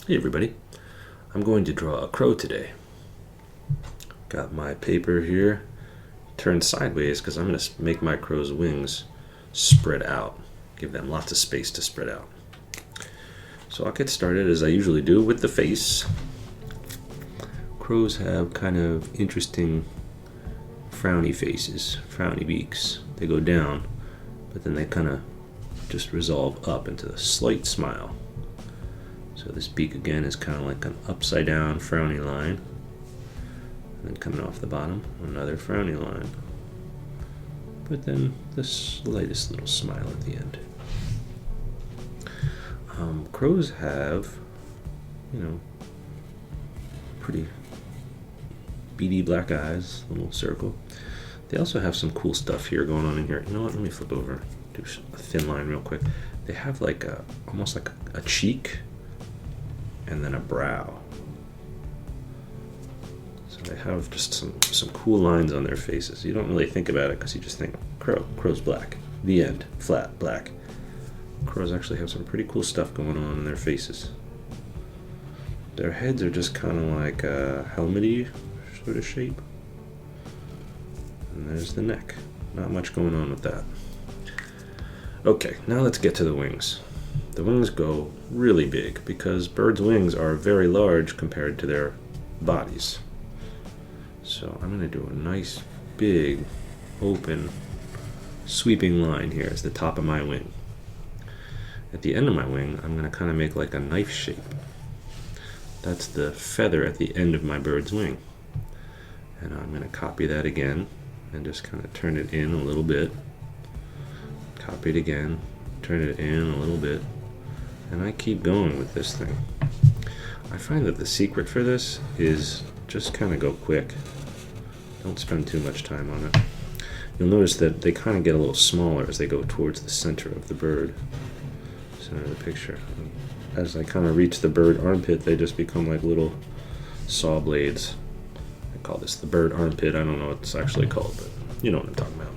Hey everybody, I'm going to draw a crow today. Got my paper here turned sideways because I'm going to make my crow's wings spread out, give them lots of space to spread out. So I'll get started as I usually do with the face. Crows have kind of interesting frowny faces, frowny beaks. They go down, but then they kind of just resolve up into a slight smile. So this beak again is kind of like an upside down frowny line. And then coming off the bottom, another frowny line. But then the slightest little smile at the end. Crows have, pretty beady black eyes, little circle. They also have some cool stuff here going on in here. You know what, let me flip over, do a thin line real quick. They have like almost like a cheek and then a brow. So they have just some cool lines on their faces. You don't really think about it because you just think crow's black. The end, flat, black. Crows actually have some pretty cool stuff going on in their faces. Their heads are just kind of like a helmety sort of shape. And there's the neck. Not much going on with that. Okay, now let's get to the wings. The wings go really big because birds' wings are very large compared to their bodies. So I'm going to do a nice big open sweeping line here as the top of my wing. At the end of my wing, I'm going to kind of make like a knife shape. That's the feather at the end of my bird's wing. And I'm going to copy that again and just kind of turn it in a little bit. Copy it again, turn it in a little bit. And I keep going with this thing. I find that the secret for this is just kind of go quick. Don't spend too much time on it. You'll notice that they kind of get a little smaller as they go towards the center of the bird. Center of the picture. As I kind of reach the bird armpit, they just become like little saw blades. I call this the bird armpit. I don't know what it's actually called, but you know what I'm talking about.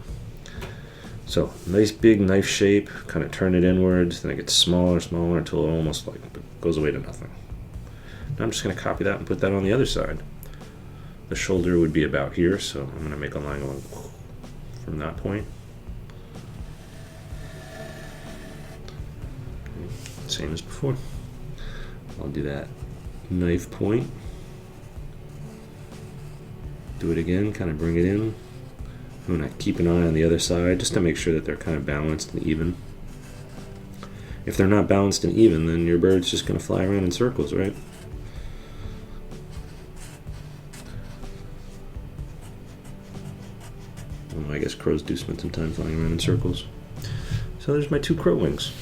So, nice big knife shape, kind of turn it inwards, then it gets smaller, smaller until it almost like goes away to nothing. Now I'm just going to copy that and put that on the other side. The shoulder would be about here, so I'm going to make a line going from that point. Same as before. I'll do that knife point. Do it again, kind of bring it in. I'm going to keep an eye on the other side just to make sure that they're kind of balanced and even. If they're not balanced and even, then your bird's just going to fly around in circles, right? Well, I guess crows do spend some time flying around in circles. So there's my two crow wings.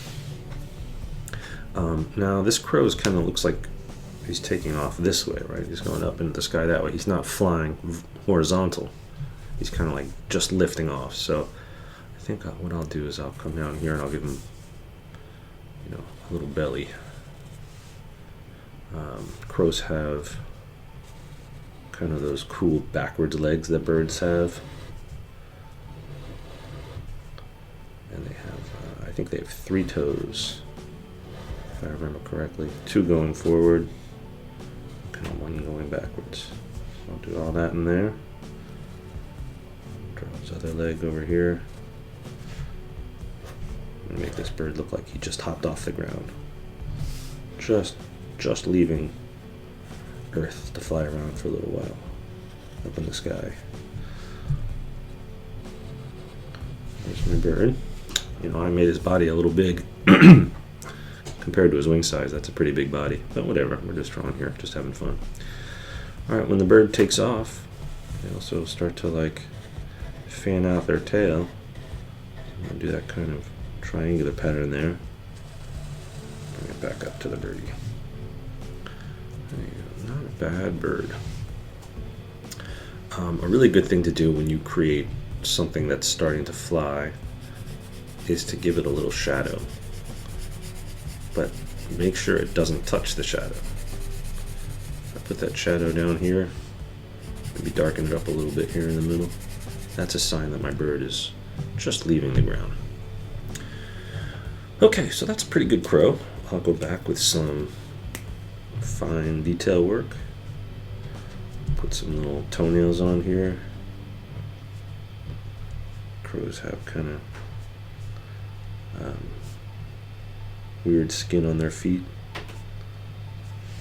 Now this crow kind of looks like he's taking off this way, right? He's going up into the sky that way. He's not flying horizontal. He's kind of like just lifting off. So I think what I'll do is I'll come down here and I'll give him, a little belly. Crows have kind of those cool backwards legs that birds have. And they have, I think they have 3 toes, if I remember correctly. 2 going forward, kind of 1 going backwards. So I'll do all that in there. Draw his other leg over here. I'm gonna make this bird look like he just hopped off the ground. Just leaving Earth to fly around for a little while up in the sky. There's my bird. I made his body a little big. Compared to his wing size, that's a pretty big body. But whatever, we're just drawing here, just having fun. Alright, when the bird takes off, they also start to like fan out their tail. I'm going to do that kind of triangular pattern there. Bring it back up to the birdie. There you go. Not a bad bird. A really good thing to do when you create something that's starting to fly is to give it a little shadow. But make sure it doesn't touch the shadow. If I put that shadow down here, maybe darken it up a little bit here in the middle, that's a sign that my bird is just leaving the ground. Okay, so that's a pretty good crow. I'll go back with some fine detail work. Put some little toenails on here. Crows have kind of weird skin on their feet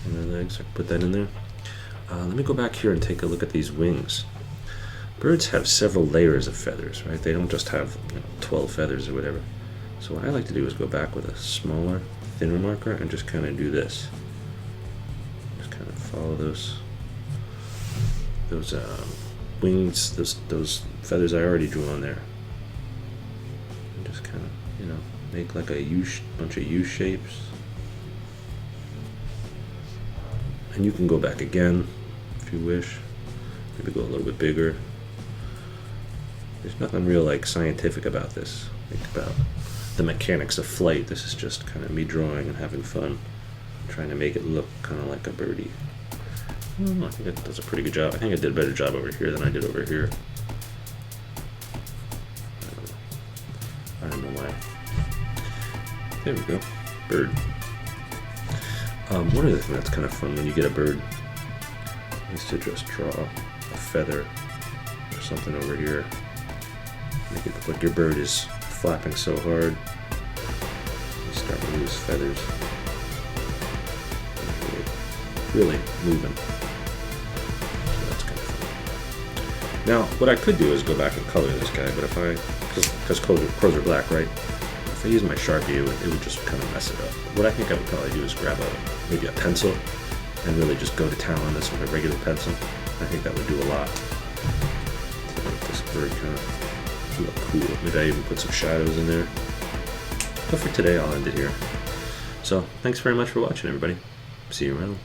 and their legs. I put that in there. Let me go back here and take a look at these wings. Birds have several layers of feathers, right? They don't just have 12 feathers or whatever. So what I like to do is go back with a smaller, thinner marker and just kind of do this. Just kind of follow those wings, those feathers I already drew on there. And just kind of, make like a bunch of U shapes. And you can go back again if you wish. Maybe go a little bit bigger. There's nothing real scientific about this, about the mechanics of flight. This is just kind of me drawing and having fun, trying to make it look kind of like a birdie. I think that does a pretty good job. I think I did a better job over here than I did over here. I don't know why. There we go. Bird. One other thing that's kind of fun when you get a bird is to just draw a feather or something over here. Make it look like your bird is flapping so hard. You start to lose feathers. Really moving. So that's kind of fun. Now, what I could do is go back and color this guy, but because crows are black, right? If I use my Sharpie, it would just kind of mess it up. What I think I would probably do is grab maybe a pencil and really just go to town on this with a regular pencil. I think that would do a lot to make this bird kind of look cool. Maybe I even put some shadows in there. But for today, I'll end it here. So, thanks very much for watching, everybody. See you around.